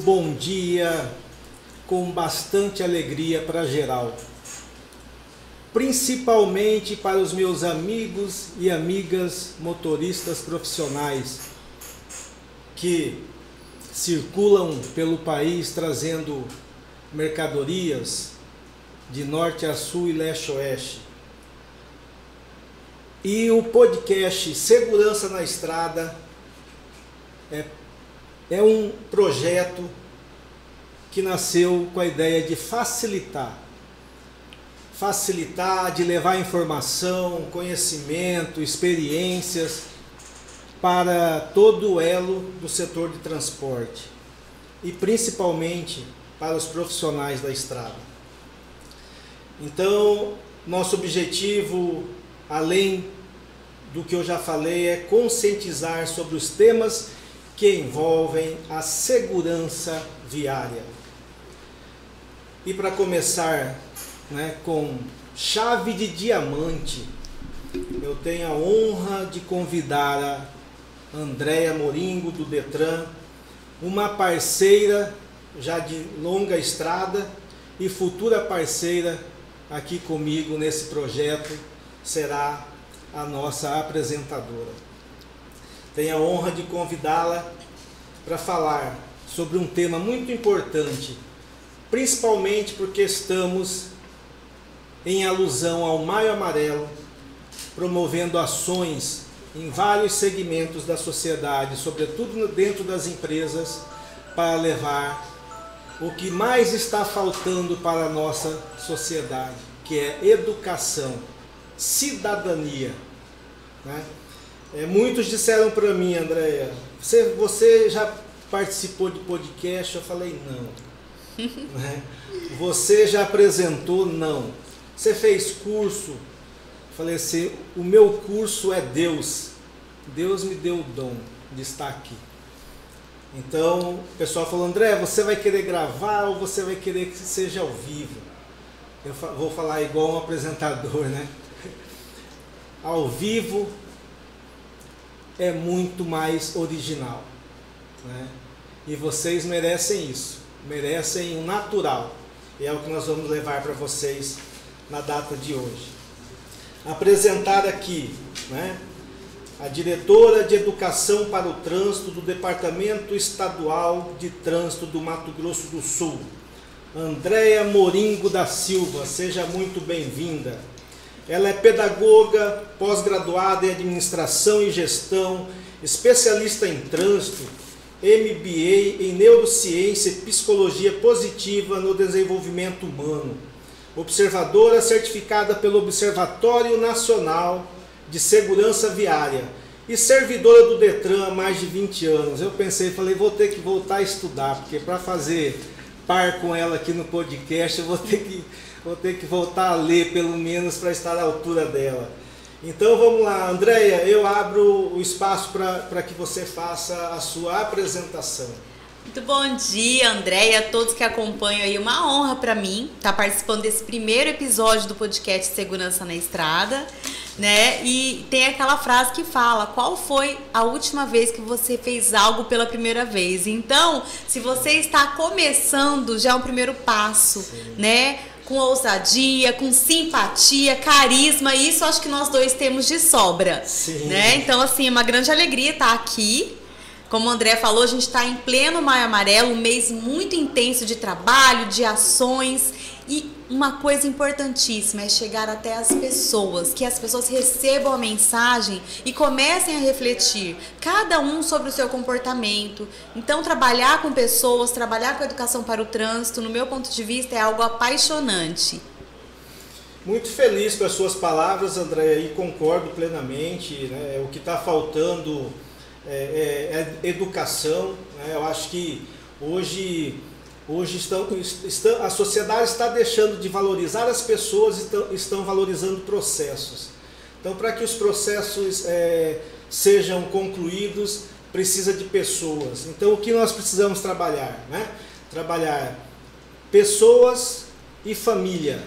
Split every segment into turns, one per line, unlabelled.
bom dia com bastante alegria para geral, principalmente para os meus amigos e amigas motoristas profissionais que circulam pelo país trazendo mercadorias de norte a sul e leste a oeste. E o podcast Segurança na Estrada é um projeto que nasceu com a ideia de facilitar, de levar informação, conhecimento, experiências para todo o elo do setor de transporte e principalmente para os profissionais da estrada. Então, nosso objetivo, além do que eu já falei, é conscientizar sobre os temas que envolvem a segurança viária. E para começar, com chave de diamante, eu tenho a honra de convidar a Andréia Moringo, do Detran, uma parceira já de longa estrada e futura parceira aqui comigo nesse projeto, será a nossa apresentadora. Tenho a honra de convidá-la para falar sobre um tema muito importante, principalmente porque estamos em alusão ao Maio Amarelo, promovendo ações em vários segmentos da sociedade, sobretudo dentro das empresas, para levar o que mais está faltando para a nossa sociedade, que é educação, cidadania, Muitos disseram para mim, Andréia, você já participou de podcast? Eu falei, não. Você já apresentou? Não. Você fez curso? Eu falei assim, o meu curso é Deus. Deus me deu o dom de estar aqui. Então, o pessoal falou, André, você vai querer gravar ou você vai querer que seja ao vivo? Eu vou falar igual um apresentador, Ao vivo é muito mais original, E vocês merecem isso, merecem o natural. E é o que nós vamos levar para vocês na data de hoje. Apresentar aqui, a diretora de Educação para o Trânsito do Departamento Estadual de Trânsito do Mato Grosso do Sul, Andréia Moringo da Silva. Seja muito bem-vinda. Ela é pedagoga, pós-graduada em Administração e Gestão, especialista em Trânsito, MBA em Neurociência e Psicologia Positiva no Desenvolvimento Humano, observadora certificada pelo Observatório Nacional de Segurança Viária e servidora do Detran há mais de 20 anos. Eu falei, vou ter que voltar a estudar, porque para fazer par com ela aqui no podcast, eu vou ter que voltar a ler, pelo menos, para estar à altura dela. Então vamos lá, Andréia, eu abro o espaço para que você faça a sua apresentação.
Muito bom dia, Andréia, a todos que acompanham aí. Uma honra para mim estar participando desse primeiro episódio do podcast Segurança na Estrada, E tem aquela frase que fala, qual foi a última vez que você fez algo pela primeira vez? Então, se você está começando, já é um primeiro passo, Sim. Com ousadia, com simpatia, carisma, isso acho que nós dois temos de sobra,
Sim.
Então, assim, é uma grande alegria estar aqui. Como o André falou, a gente está em pleno Maio Amarelo, um mês muito intenso de trabalho, de ações. E uma coisa importantíssima é chegar até as pessoas, que as pessoas recebam a mensagem e comecem a refletir, cada um sobre o seu comportamento. Então, trabalhar com pessoas, trabalhar com educação para o trânsito, no meu ponto de vista, é algo apaixonante.
Muito feliz com as suas palavras, Andréia, e concordo plenamente. O que está faltando é educação. Eu acho que hoje a sociedade está deixando de valorizar as pessoas e estão valorizando processos. Então, para que os processos sejam concluídos, precisa de pessoas. Então, o que nós precisamos trabalhar? Trabalhar pessoas e família.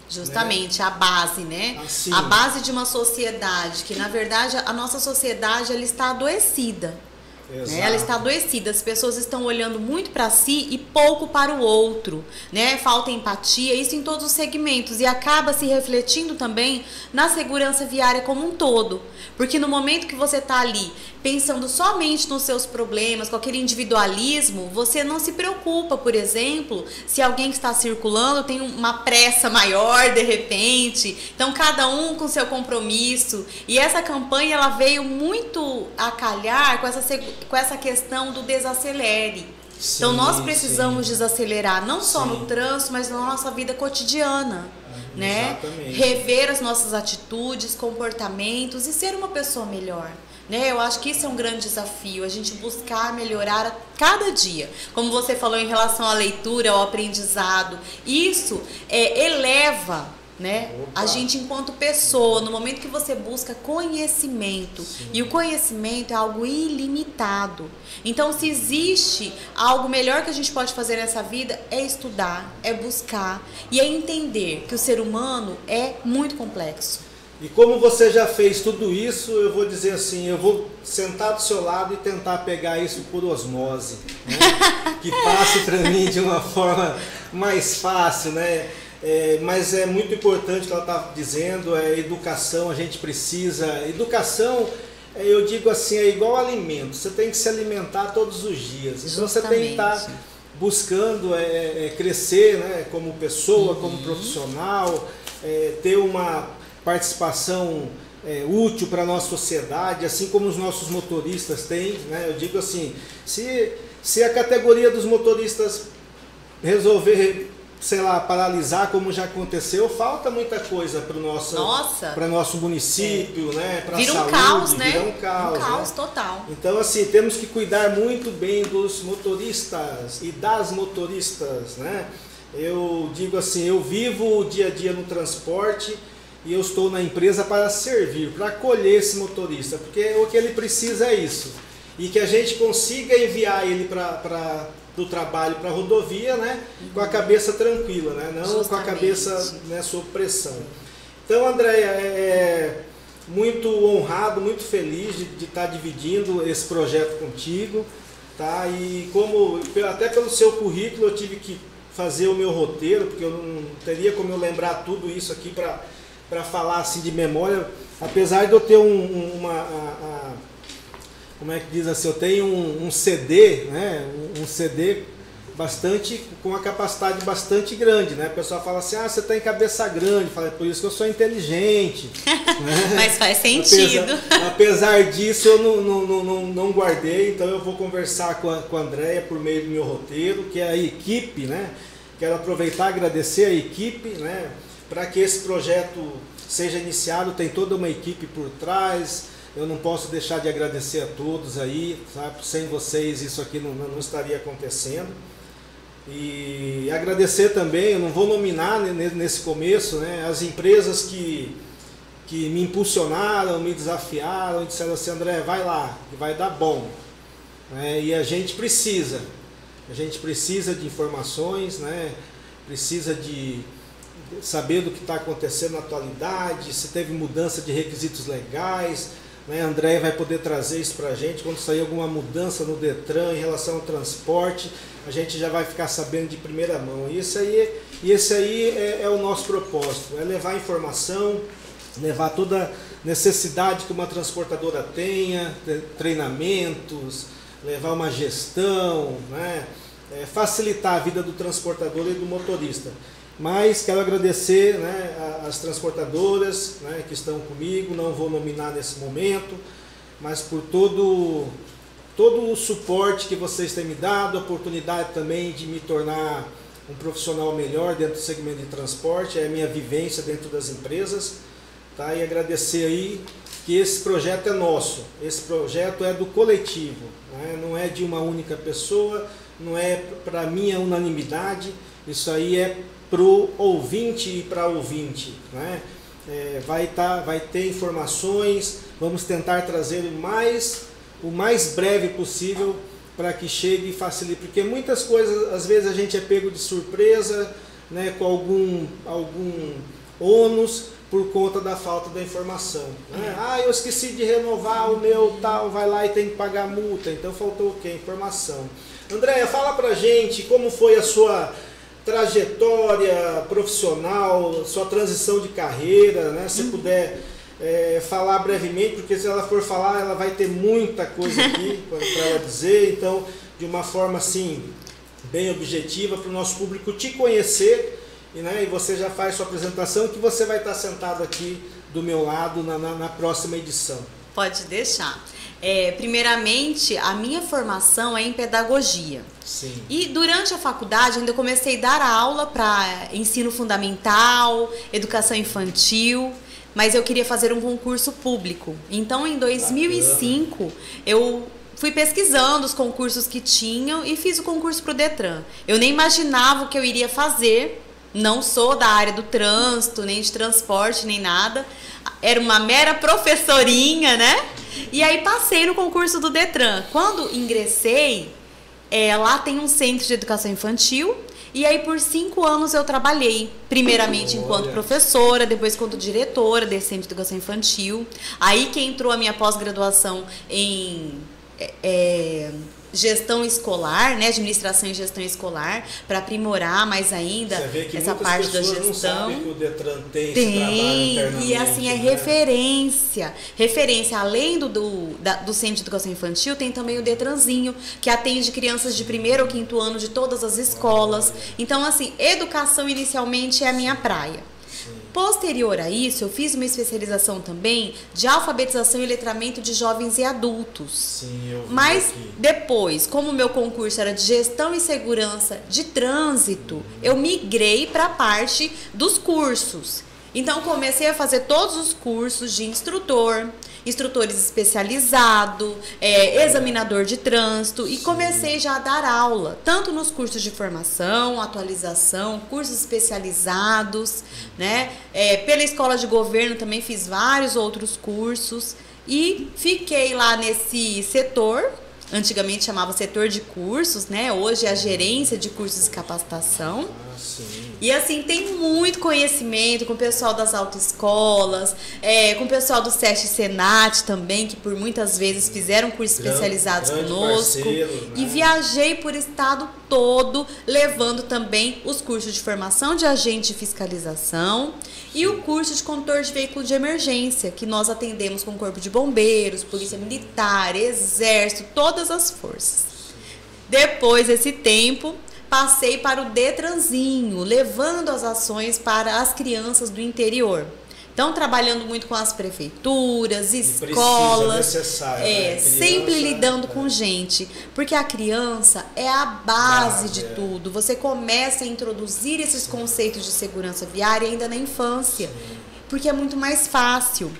Justamente, a base,
Assim.
A base de uma sociedade, que na verdade a nossa sociedade ela está adoecida. Né? Ela está adoecida, as pessoas estão olhando muito para si e pouco para o outro, né? Falta empatia, isso em todos os segmentos, e acaba se refletindo também na segurança viária como um todo, porque no momento que você está ali pensando somente nos seus problemas, com aquele individualismo, você não se preocupa, por exemplo, se alguém que está circulando tem uma pressa maior de repente, então cada um com seu compromisso, e essa campanha ela veio muito a calhar com essa questão do desacelere. Sim, então nós precisamos desacelerar, não só no trânsito, mas na nossa vida cotidiana, né? Rever as nossas atitudes, comportamentos e ser uma pessoa melhor. Né? Eu acho que isso é um grande desafio, a gente buscar melhorar a cada dia. Como você falou em relação à leitura, ao aprendizado, isso eleva, né? A gente enquanto pessoa, no momento que você busca conhecimento, e o conhecimento é algo ilimitado. Então, se existe algo melhor que a gente pode fazer nessa vida, é estudar, é buscar e é entender que o ser humano é muito complexo.
E como você já fez tudo isso, eu vou dizer assim, eu vou sentar do seu lado e tentar pegar isso por osmose, né? Que passe para mim de uma forma mais fácil, né? Mas é muito importante o que ela está dizendo, educação, a gente precisa. Educação, eu digo assim, é igual alimento, você tem que se alimentar todos os dias. Então você tem que estar buscando crescer, né, como pessoa, como profissional, ter uma participação útil para a nossa sociedade, assim como os nossos motoristas têm, né? Eu digo assim, se a categoria dos motoristas resolver, sei lá, paralisar, como já aconteceu, falta muita coisa para o nosso município, né? Para a saúde,
um caos, né?
Vira um caos,
né? Total.
Então, assim, temos que cuidar muito bem dos motoristas e das motoristas, né? Eu digo assim, eu vivo o dia a dia no transporte e eu estou na empresa para servir, para acolher esse motorista, porque o que ele precisa é isso. E que a gente consiga enviar ele para o trabalho, para a rodovia, né, com a cabeça tranquila, né, não justamente com a cabeça, né, sob pressão. Então, Andréia, muito honrado, muito feliz de estar dividindo esse projeto contigo, tá? E como, até pelo seu currículo, eu tive que fazer o meu roteiro, porque eu não teria como eu lembrar tudo isso aqui para falar assim de memória, apesar de eu ter como é que diz assim, eu tenho um CD, né, um CD bastante, com uma capacidade bastante grande, né? O pessoal fala assim, você tem cabeça grande, fala, por isso que eu sou inteligente. Né?
Mas faz sentido.
Apesar disso, eu não guardei, então eu vou conversar com a Andréia por meio do meu roteiro, que é a equipe, né? Quero aproveitar e agradecer a equipe, né? Para que esse projeto seja iniciado, tem toda uma equipe por trás. Eu não posso deixar de agradecer a todos aí, sabe? Sem vocês isso aqui não estaria acontecendo. E agradecer também, eu não vou nominar nesse começo, né, as empresas que me impulsionaram, me desafiaram, e disseram assim, André, vai lá, que vai dar bom. E a gente precisa de informações, né, precisa de saber do que está acontecendo na atualidade, se teve mudança de requisitos legais, né? A Andréia vai poder trazer isso para a gente, quando sair alguma mudança no Detran em relação ao transporte, a gente já vai ficar sabendo de primeira mão. E esse aí é o nosso propósito, é levar informação, levar toda a necessidade que uma transportadora tenha, treinamentos, levar uma gestão, né? Facilitar a vida do transportador e do motorista. Mas quero agradecer, né, as transportadoras, né, que estão comigo, não vou nominar nesse momento, mas por todo o suporte que vocês têm me dado, a oportunidade também de me tornar um profissional melhor dentro do segmento de transporte, é a minha vivência dentro das empresas, tá? E agradecer aí que esse projeto é nosso, esse projeto é do coletivo, né? Não é de uma única pessoa, não é para minha unanimidade, isso aí é para o ouvinte e para ouvinte, né? Vai ter informações, vamos tentar trazer o mais breve possível para que chegue e facilite, porque muitas coisas, às vezes a gente é pego de surpresa, né, com algum ônus, por conta da falta da informação. Né? Eu esqueci de renovar o meu tal, vai lá e tem que pagar multa, então faltou o quê? Informação. Andréia, fala pra gente como foi a sua trajetória profissional, sua transição de carreira, né? Se puder falar brevemente, porque se ela for falar, ela vai ter muita coisa aqui para ela dizer, então, de uma forma assim, bem objetiva, para o nosso público te conhecer. E você já faz sua apresentação, que você vai estar sentado aqui do meu lado na próxima edição.
Pode deixar. Primeiramente, a minha formação é em pedagogia.
Sim.
E durante a faculdade ainda comecei a dar aula para ensino fundamental, educação infantil, mas eu queria fazer um concurso público. Então, em 2005, eu fui pesquisando os concursos que tinham e fiz o concurso para o Detran. Eu nem imaginava o que eu iria fazer. Não sou da área do trânsito, nem de transporte, nem nada. Era uma mera professorinha, né? E aí passei no concurso do Detran. Quando ingressei, lá tem um centro de educação infantil. E aí por 5 anos eu trabalhei. Primeiramente enquanto professora, depois enquanto diretora desse centro de educação infantil. Aí que entrou a minha pós-graduação em gestão escolar, né, administração e gestão escolar, para aprimorar mais ainda essa parte da gestão. Não sabem que
o Detran tem esse trabalho internamente,
e assim é referência além do Centro de Educação Infantil, tem também o Detranzinho, que atende crianças de 1º ou 5º ano de todas as escolas. Então assim, educação inicialmente é a minha praia. Posterior a isso, eu fiz uma especialização também de alfabetização e letramento de jovens e adultos.
Sim, eu vi.
Mas depois, como o meu concurso era de gestão e segurança de trânsito, eu migrei para a parte dos cursos. Então, comecei a fazer todos os cursos de instrutor, instrutores especializados, examinador de trânsito, e comecei já a dar aula, tanto nos cursos de formação, atualização, cursos especializados, né? Pela escola de governo também fiz vários outros cursos e fiquei lá nesse setor. Antigamente chamava setor de cursos, né? Hoje é a gerência de cursos de capacitação. E assim, tem muito conhecimento com o pessoal das autoescolas, com o pessoal do SESC e Senat também, que por muitas vezes fizeram cursos especializados conosco.
Parceiro, né?
E viajei por estado todo, levando também os cursos de formação de agente de fiscalização e o curso de condutor de veículo de emergência, que nós atendemos com o Corpo de Bombeiros, Polícia Militar, Exército, todas as forças. Depois desse tempo, passei para o Detranzinho, levando as ações para as crianças do interior. Então, trabalhando muito com as prefeituras, escolas, sempre lidando com gente, porque a criança é a base de tudo. Você começa a introduzir esses conceitos de segurança viária ainda na infância, porque é muito mais fácil.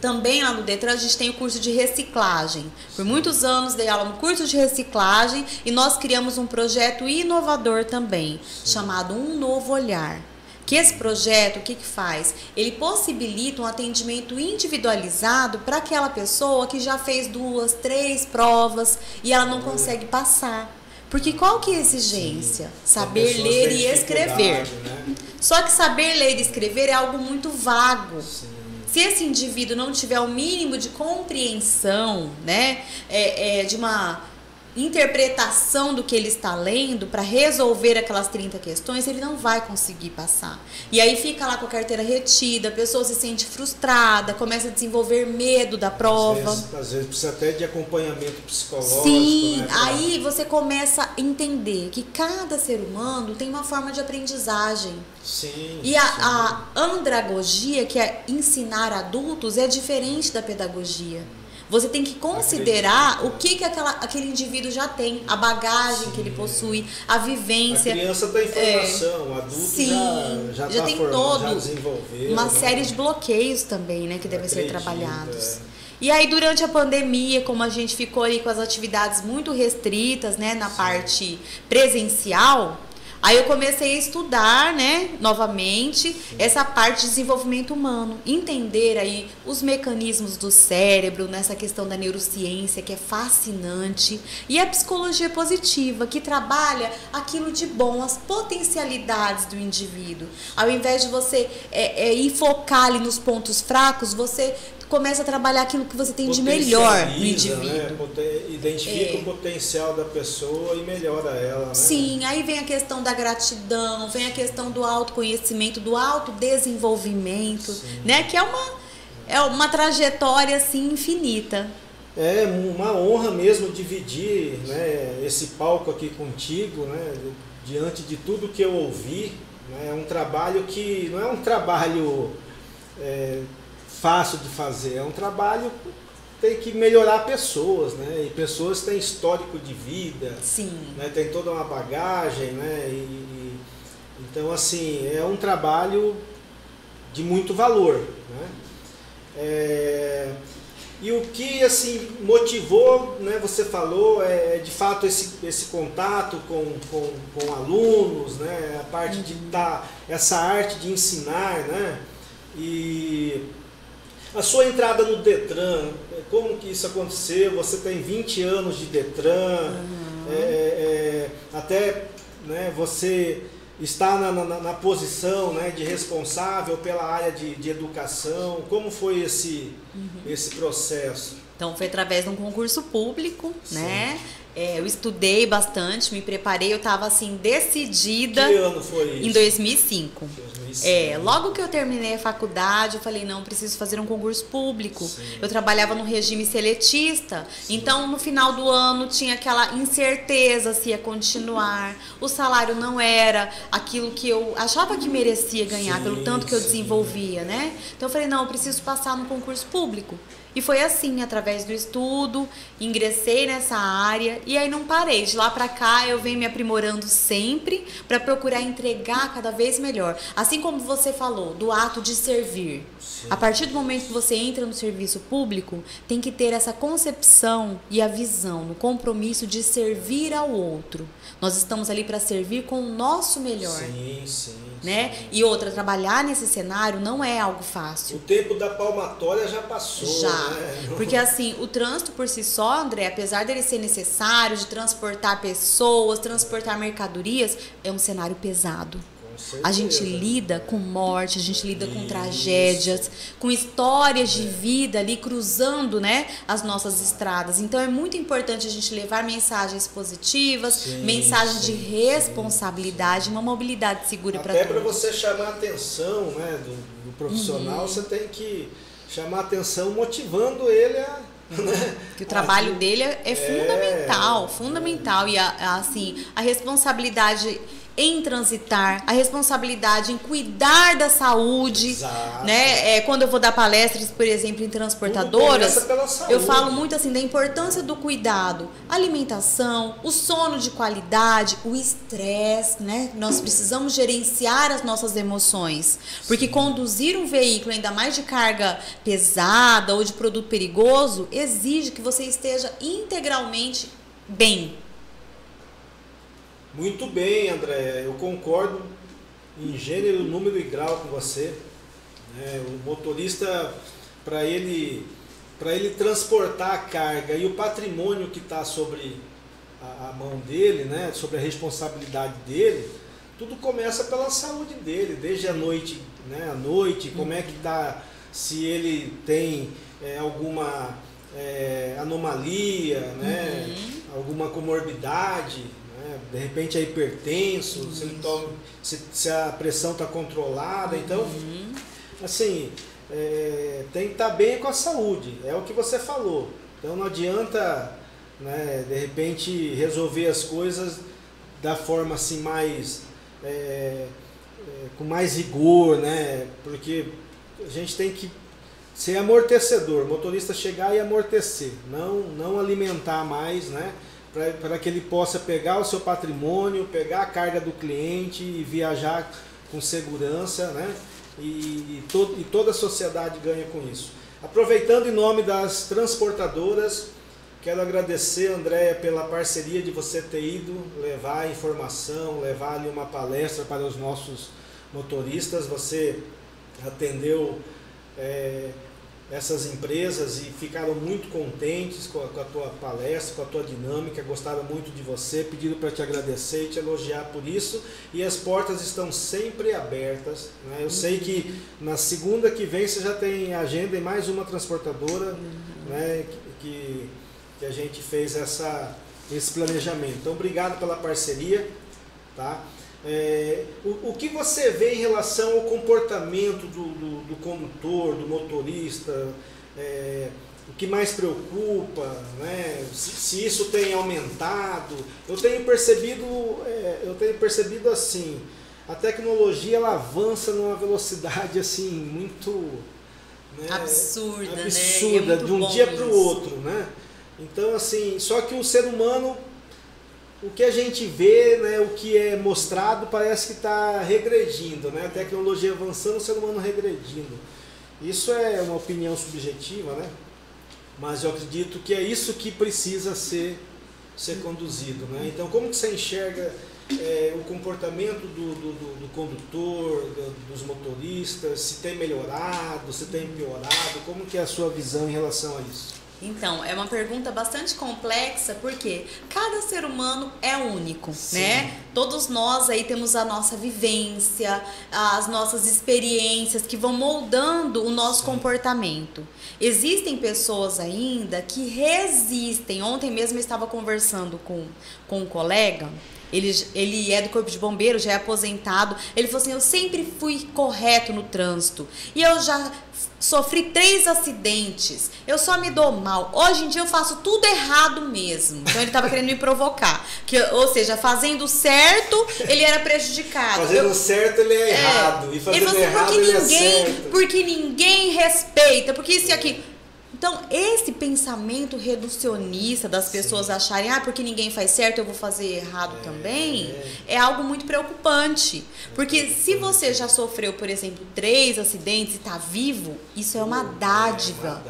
Também lá no Detran a gente tem o curso de reciclagem. Por muitos anos dei aula no curso de reciclagem e nós criamos um projeto inovador também, chamado Um Novo Olhar. Que esse projeto, o que faz? Ele possibilita um atendimento individualizado para aquela pessoa que já fez 2, 3 provas e ela não consegue passar. Porque qual que é a exigência? Saber ler e escrever.
Né?
Só que saber ler e escrever é algo muito vago. Se esse indivíduo não tiver o mínimo de compreensão, né, de uma interpretação do que ele está lendo para resolver aquelas 30 questões, ele não vai conseguir passar. E aí fica lá com a carteira retida, a pessoa se sente frustrada, começa a desenvolver medo da prova.
Às vezes precisa até de acompanhamento psicológico.
Sim,
né,
aí você começa a entender que cada ser humano tem uma forma de aprendizagem.
Sim,
e a andragogia, que é ensinar adultos, é diferente da pedagogia. Você tem que considerar o que aquele indivíduo já tem, a bagagem que ele possui, a vivência.
A criança está em formação, o adulto já tem formado, já desenvolveu.
Uma série de bloqueios também, né, que devem ser trabalhados. E aí, durante a pandemia, como a gente ficou ali com as atividades muito restritas, né, na parte presencial, Aí eu comecei a estudar, né, novamente, essa parte de desenvolvimento humano, entender aí os mecanismos do cérebro, nessa questão da neurociência, que é fascinante, e a psicologia positiva, que trabalha aquilo de bom, as potencialidades do indivíduo. Ao invés de você ir focar ali nos pontos fracos, você começa a trabalhar aquilo que você tem de melhor no indivíduo.
Né? Identifica o potencial da pessoa e melhora ela. Né?
Sim, aí vem a questão da gratidão, vem a questão do autoconhecimento, do autodesenvolvimento, né? Que é uma trajetória assim infinita.
É uma honra mesmo dividir, né, esse palco aqui contigo, né, diante de tudo que eu ouvi. Né? É um trabalho que não é um trabalho fácil de fazer, é um trabalho que tem que melhorar pessoas, né? E pessoas têm histórico de vida,
sim,
né? Tem toda uma bagagem, né? Então, assim, é um trabalho de muito valor, né? E o que, assim, motivou, né? Você falou, de fato esse contato com alunos, né? A parte de essa arte de ensinar, né? E a sua entrada no Detran, como que isso aconteceu? Você tem 20 anos de Detran, até, né, você está na posição, né, de responsável pela área de educação. Como foi esse processo?
Então foi através de um concurso público, né? Eu estudei bastante, me preparei, eu estava assim decidida.
Que ano foi isso?
Em 2005. Logo que eu terminei a faculdade, eu falei, não, preciso fazer um concurso público. Sim. Eu trabalhava no regime seletista, então no final do ano tinha aquela incerteza se ia continuar. O salário não era aquilo que eu achava que merecia ganhar, pelo tanto que eu desenvolvia, né? Então eu falei, não, eu preciso passar no concurso público. E foi assim, através do estudo, ingressei nessa área e aí não parei. De lá para cá eu venho me aprimorando sempre para procurar entregar cada vez melhor. Assim como você falou, do ato de servir. Sim. A partir do momento que você entra no serviço público, tem que ter essa concepção e a visão, o compromisso de servir ao outro. Nós estamos ali para servir com o nosso melhor.
Sim.
Né? E outra, trabalhar nesse cenário não é algo fácil.
O tempo da palmatória já passou.
Já.
Né?
Porque assim, o trânsito por si só, André, apesar dele ser necessário, de transportar pessoas, transportar mercadorias, é um cenário pesado. A gente lida com morte, a gente lida com tragédias, com histórias de vida ali cruzando, né, as nossas estradas. Então é muito importante a gente levar mensagens positivas, mensagens de responsabilidade, uma mobilidade segura para todos.
Até para você chamar a atenção, né, do profissional, você tem que chamar a atenção motivando ele a... Né?
Que o trabalho dele é fundamental. E assim, a responsabilidade em transitar, a responsabilidade em cuidar da saúde. Exato. Né? Quando eu vou dar palestras, por exemplo, em transportadoras, eu falo muito assim da importância do cuidado, alimentação, o sono de qualidade, o estresse, né? Nós precisamos gerenciar as nossas emoções, porque conduzir um veículo, ainda mais de carga pesada ou de produto perigoso, exige que você esteja integralmente bem.
Muito bem, André, eu concordo em gênero, número e grau com você. O motorista, para ele transportar a carga e o patrimônio que está sobre a mão dele, né, sobre a responsabilidade dele, tudo começa pela saúde dele, desde a noite, né, como é que está, se ele tem alguma anomalia, né, alguma comorbidade, de repente é hipertenso, se a pressão está controlada. Então, assim, tem que estar bem com a saúde, é o que você falou. Então não adianta, né, de repente resolver as coisas da forma assim mais com mais rigor, né, porque a gente tem que ser amortecedor, o motorista chegar e amortecer, não alimentar mais, né, para que ele possa pegar o seu patrimônio, pegar a carga do cliente e viajar com segurança, né? E toda a sociedade ganha com isso. Aproveitando em nome das transportadoras, Quero agradecer, Andréia, pela parceria de você ter ido levar informação, levar ali uma palestra para os nossos motoristas. Você atendeu essas empresas e ficaram muito contentes com a tua palestra, com a tua dinâmica, gostaram muito de você, pediram para te agradecer e te elogiar por isso, e as portas estão sempre abertas, né? Eu sei que na segunda que vem você já tem agenda em mais uma transportadora, né, que a gente fez esse planejamento. Então, obrigado pela parceria, tá? O que você vê em relação ao comportamento do condutor, do motorista, o que mais preocupa, né? Se isso tem aumentado? Eu tenho percebido assim, a tecnologia ela avança numa velocidade assim muito, né,
absurda, né?
De um dia para o outro, né? Então assim, só que o ser humano, o que a gente vê, né, o que é mostrado parece que está regredindo, né? A tecnologia avançando, o ser humano regredindo. Isso é uma opinião subjetiva, né? Mas eu acredito que é isso que precisa ser conduzido, né? Então, como que você enxerga o comportamento do condutor, dos motoristas? Se tem melhorado, se tem piorado? Como que é a sua visão em relação a isso?
Então, é uma pergunta bastante complexa, porque cada ser humano é único, sim, né? Todos nós aí temos a nossa vivência, as nossas experiências que vão moldando o nosso, sim, comportamento. Existem pessoas ainda que resistem. Ontem mesmo eu estava conversando com um colega. Ele é do Corpo de Bombeiros, já é aposentado. Ele falou assim, eu sempre fui correto no trânsito. E eu já sofri 3 acidentes. Eu só me dou mal. Hoje em dia eu faço tudo errado mesmo. Então ele estava querendo me provocar. Ou seja, fazendo certo, ele era prejudicado.
Fazendo certo, ele é errado. E fazendo
ele
errado, ele é certo.
Porque ninguém respeita. Porque isso e aquilo. Então, esse pensamento reducionista das pessoas acharem, porque ninguém faz certo, eu vou fazer errado também, é algo muito preocupante. Porque se você já sofreu, por exemplo, 3 acidentes e está vivo, isso é uma dádiva.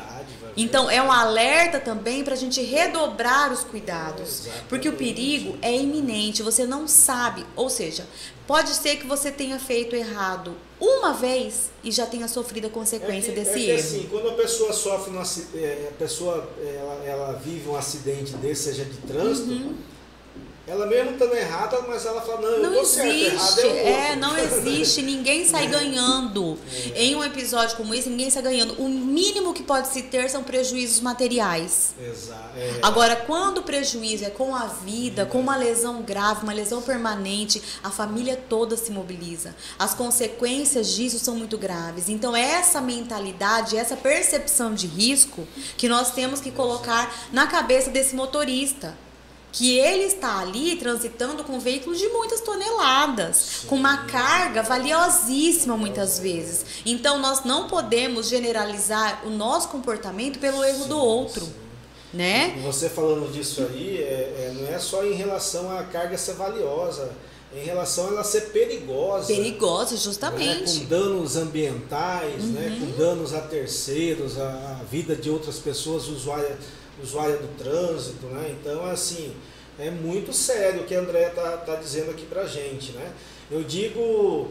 Então, é um alerta também para a gente redobrar os cuidados. Porque o perigo é iminente, você não sabe. Ou seja, pode ser que você tenha feito errado uma vez e já tenha sofrido a consequência desse erro.
Assim, quando a pessoa sofre ela vive um acidente desse, seja de trânsito, ela mesmo estando errada, mas ela fala, não, eu tô certo, errado é o outro.
Não existe, ninguém sai ganhando. Em um episódio como esse, ninguém sai ganhando. O mínimo que pode se ter são prejuízos materiais.
Exato.
Agora, quando o prejuízo é com a vida, com uma lesão grave, uma lesão permanente, a família toda se mobiliza. As consequências disso são muito graves. Então, essa mentalidade, essa percepção de risco que nós temos que colocar na cabeça desse motorista. Que ele está ali transitando com veículos de muitas toneladas, sim, com uma carga valiosíssima muitas vezes. Então, nós não podemos generalizar o nosso comportamento pelo erro do outro, né?
E você falando disso aí, não é só em relação à carga ser valiosa, é em relação a ela ser perigosa.
Perigosa, justamente.
Né? Com danos ambientais, né? Com danos a terceiros, a vida de outras pessoas usuária do trânsito, né? Então, assim, é muito sério o que a Andréia tá dizendo aqui pra gente, né? Eu digo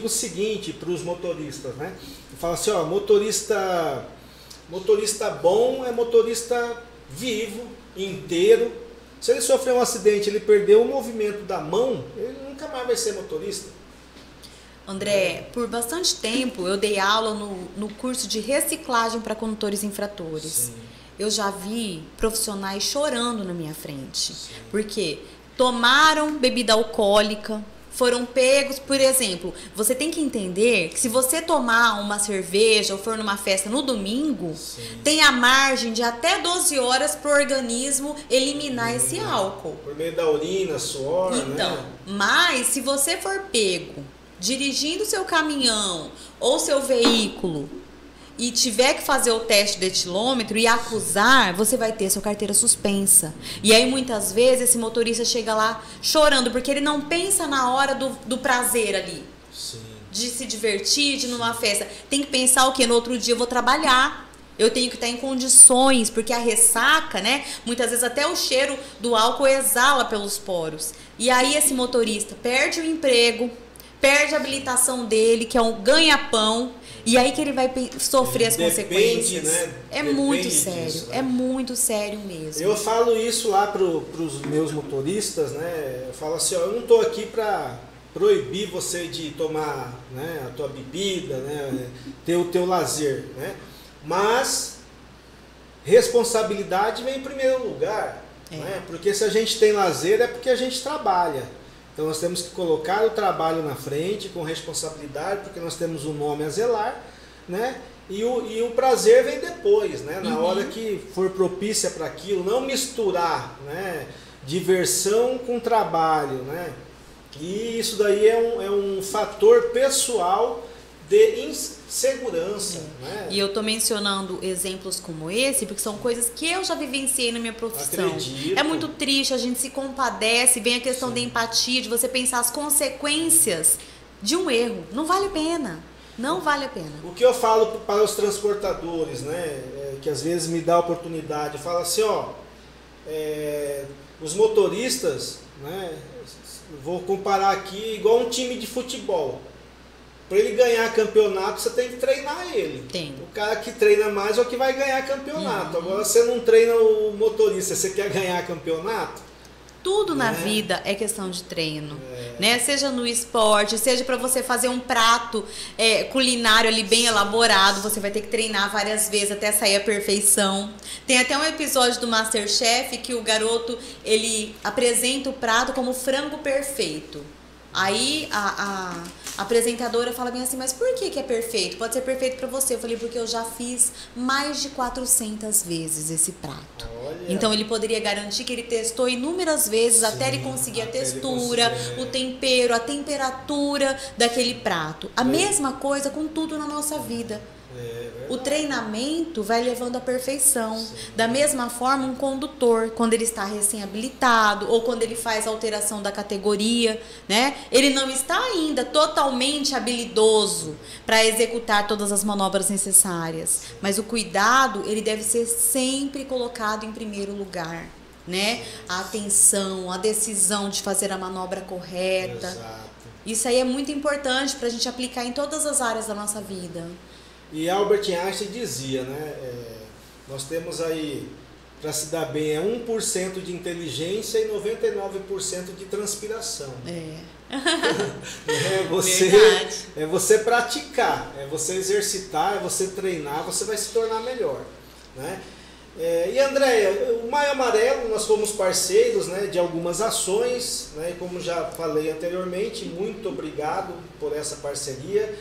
o seguinte para os motoristas, né? Eu falo assim, motorista bom é motorista vivo, inteiro. Se ele sofrer um acidente, ele perdeu o movimento da mão, ele nunca mais vai ser motorista.
André, por bastante tempo eu dei aula no curso de reciclagem para condutores infratores. Sim. Eu já vi profissionais chorando na minha frente. Sim. Porque tomaram bebida alcoólica, foram pegos, por exemplo, você tem que entender que se você tomar uma cerveja ou for numa festa no domingo, sim, tem a margem de até 12 horas para o organismo eliminar esse álcool.
Por meio da urina, suor,
então, né? Mas se você for pego dirigindo seu caminhão ou seu veículo e tiver que fazer o teste de etilômetro e acusar, você vai ter sua carteira suspensa. E aí, muitas vezes, esse motorista chega lá chorando, porque ele não pensa na hora do prazer ali. Sim. De se divertir, de ir numa festa. Tem que pensar o quê? No outro dia eu vou trabalhar. Eu tenho que estar em condições, porque a ressaca, né? Muitas vezes até o cheiro do álcool exala pelos poros. E aí esse motorista perde o emprego, perde a habilitação dele, que é um ganha-pão, e aí que ele vai sofrer as consequências.
Né?
É muito sério, disso, né? É muito sério mesmo.
Eu falo isso lá para os meus motoristas, né? Eu falo assim, ó, eu não estou aqui para proibir você de tomar, né, a tua bebida, né, ter o teu lazer, né? Mas responsabilidade vem em primeiro lugar, né? Porque se a gente tem lazer é porque a gente trabalha. Então nós temos que colocar o trabalho na frente com responsabilidade, porque nós temos um nome a zelar, né? E o prazer vem depois, né? Na hora que for propícia para aquilo, não misturar, né, diversão com trabalho, né? E isso daí é um fator pessoal de insegurança. Né?
E eu estou mencionando exemplos como esse, porque são coisas que eu já vivenciei na minha profissão.
Acredito.
É muito triste, a gente se compadece, vem a questão da empatia, de você pensar as consequências de um erro. Não vale a pena. Não vale a pena.
O que eu falo para os transportadores, né, que às vezes me dá a oportunidade, eu falo assim, ó, os motoristas, né, vou comparar aqui igual um time de futebol. Para ele ganhar campeonato, você tem que treinar ele.
Tem.
O cara que treina mais é o que vai ganhar campeonato. Agora você não treina o motorista, você quer ganhar campeonato?
Tudo na vida é questão de treino, né? Seja no esporte, seja para você fazer um prato culinário ali bem elaborado, você vai ter que treinar várias vezes até sair a perfeição. Tem até um episódio do MasterChef que o garoto, ele apresenta o prato como frango perfeito. Aí a apresentadora fala bem assim, mas por que é perfeito? Pode ser perfeito para você. Eu falei, porque eu já fiz mais de 400 vezes esse prato. Olha. Então ele poderia garantir que ele testou inúmeras vezes, sim, até ele conseguir a textura, o tempero, a temperatura daquele prato. A mesma coisa com tudo na nossa vida. O treinamento vai levando à perfeição. Sim. Da mesma forma, um condutor, quando ele está recém-habilitado ou quando ele faz a alteração da categoria, né? Ele não está ainda totalmente habilidoso para executar todas as manobras necessárias. Mas o cuidado, ele deve ser sempre colocado em primeiro lugar, né? A atenção, a decisão de fazer a manobra correta.
Exato.
Isso aí é muito importante para a gente aplicar em todas as áreas da nossa vida.
E Albert Einstein dizia, né, nós temos aí, para se dar bem, 1% de inteligência e 99% de transpiração. É você praticar, é você exercitar, é você treinar, você vai se tornar melhor, né? E Andréia, o Maio Amarelo, nós fomos parceiros, né, de algumas ações, né, e como já falei anteriormente, muito obrigado por essa parceria.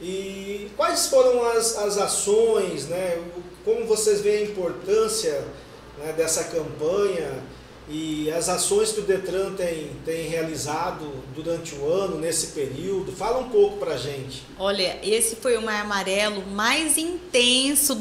E quais foram as ações, né? Como vocês veem a importância, né, dessa campanha e as ações que o Detran tem realizado durante o ano, nesse período? Fala um pouco pra gente. Olha,
esse foi o Maio Amarelo mais intenso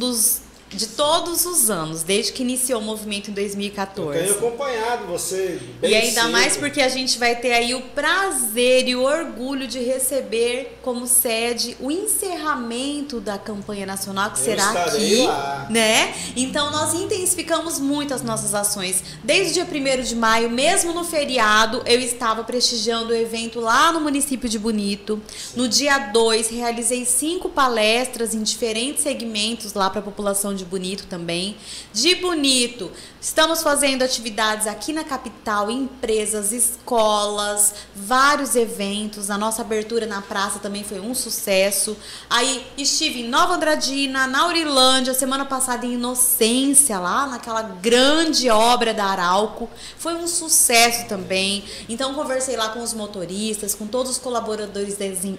de todos os anos, desde que iniciou o movimento em 2014.
Eu tenho acompanhado você bem.
E ainda
cedo.
mais porque a gente vai ter aí o prazer e o orgulho de receber como sede o encerramento da campanha nacional, que será aqui,
lá,
né? Então nós intensificamos muito as nossas ações. Desde o dia 1º de maio, mesmo no feriado, eu estava prestigiando o evento lá no município de Bonito. No dia 2, realizei 5 palestras em diferentes segmentos lá para a população de Bonito também. De Bonito, estamos fazendo atividades aqui na capital, empresas, escolas, vários eventos. A nossa abertura na praça também foi um sucesso. Aí estive em Nova Andradina, na Aurilândia, semana passada em Inocência, lá naquela grande obra da Arauco. Foi um sucesso também. Então conversei lá com os motoristas, com todos os colaboradores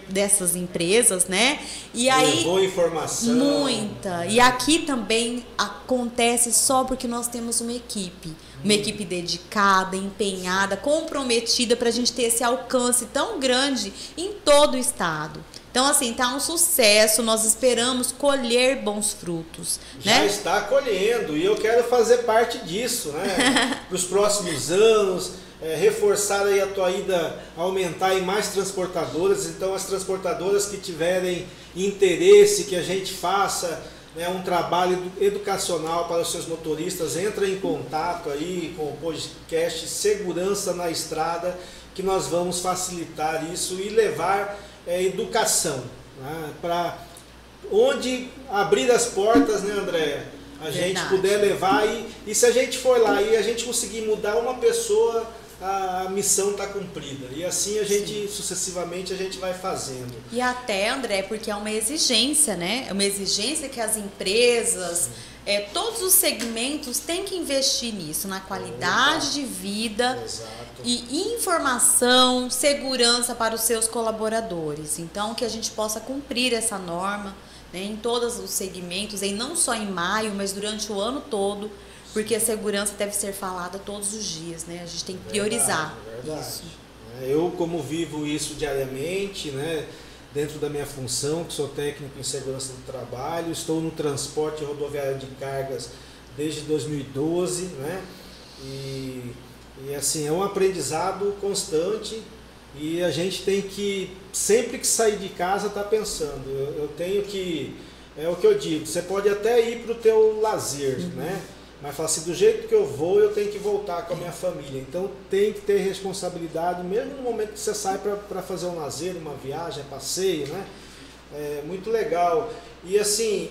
dessas empresas, né? E aí,
levou informação.
Muita. E aqui também acontece só porque nós temos uma equipe dedicada, empenhada, comprometida para a gente ter esse alcance tão grande em todo o estado. Então, assim, tá um sucesso, nós esperamos colher bons frutos.
Já
né?
Está colhendo e eu quero fazer parte disso, né? Para os próximos anos, reforçar aí a tua ida, aumentar em mais transportadoras. Então, as transportadoras que tiverem interesse que a gente faça né, um trabalho educacional para os seus motoristas, entra em contato aí com o podcast Segurança na Estrada, que nós vamos facilitar isso e levar educação, né, para onde abrir as portas, né, Andréia? A gente puder levar e se a gente for lá e a gente conseguir mudar uma pessoa, a missão está cumprida. E assim a gente, sucessivamente, a gente vai fazendo.
E até, André, porque é uma exigência, né? É uma exigência que as empresas, todos os segmentos têm que investir nisso, na qualidade de vida. Exato. E informação, segurança para os seus colaboradores. Então, que a gente possa cumprir essa norma, né, em todos os segmentos, e não só em maio, mas durante o ano todo, porque a segurança deve ser falada todos os dias, né? A gente tem que priorizar isso.
Eu, como vivo isso diariamente, né, dentro da minha função, que sou técnico em segurança do trabalho, estou no transporte rodoviário de cargas desde 2012, né? E assim, é um aprendizado constante e a gente tem que, sempre que sair de casa, estar pensando, eu tenho que, é o que eu digo, você pode até ir para o teu lazer, né? Mas fala assim, do jeito que eu vou, eu tenho que voltar com a minha família. Então tem que ter responsabilidade, mesmo no momento que você sai para fazer um lazer, uma viagem, passeio, né? É muito legal. E assim,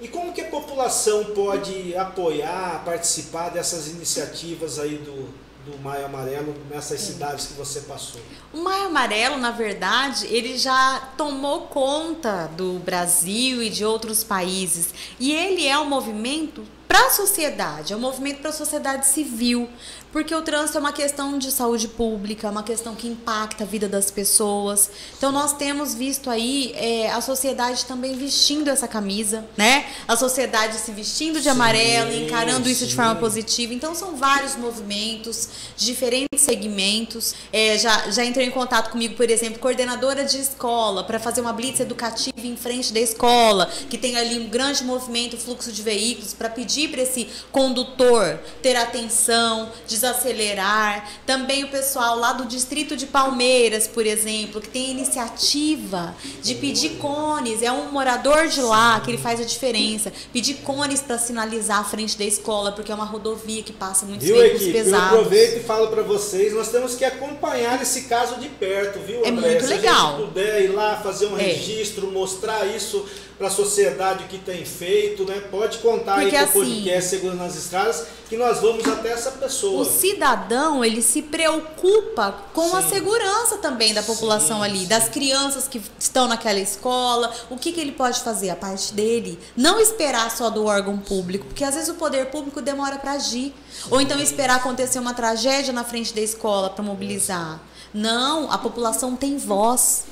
e como que a população pode apoiar, participar dessas iniciativas aí do Maio Amarelo nessas cidades que você passou?
O Maio Amarelo, na verdade, ele já tomou conta do Brasil e de outros países. E ele é um movimento para a sociedade, é um movimento para a sociedade civil, porque o trânsito é uma questão de saúde pública, é uma questão que impacta a vida das pessoas. Então nós temos visto aí a sociedade também vestindo essa camisa, né? A sociedade se vestindo de amarelo, encarando isso de forma positiva. Então são vários movimentos, diferentes segmentos. Já entrou em contato comigo, por exemplo, coordenadora de escola, para fazer uma blitz educativa em frente da escola, que tem ali um grande movimento, fluxo de veículos, para pedir para esse condutor ter atenção, desacelerar. Também o pessoal lá do distrito de Palmeiras, por exemplo, que tem a iniciativa de pedir cones, é um morador de lá que ele faz a diferença, pedir cones para sinalizar a frente da escola, porque é uma rodovia que passa muitos veículos pesados.
Eu aproveito e falo para vocês, nós temos que acompanhar esse caso de perto, viu, André?
É muito legal.
Se a gente puder ir lá fazer um registro, mostrar isso para a sociedade que tem feito, né? Pode contar porque aí com o podcast Segurança nas Estradas, que nós vamos até essa pessoa.
O cidadão, ele se preocupa com a segurança também da população ali, das crianças que estão naquela escola. O que ele pode fazer? A parte dele. Não esperar só do órgão público, porque às vezes o poder público demora para agir. Ou então esperar acontecer uma tragédia na frente da escola para mobilizar. Não, a população tem voz.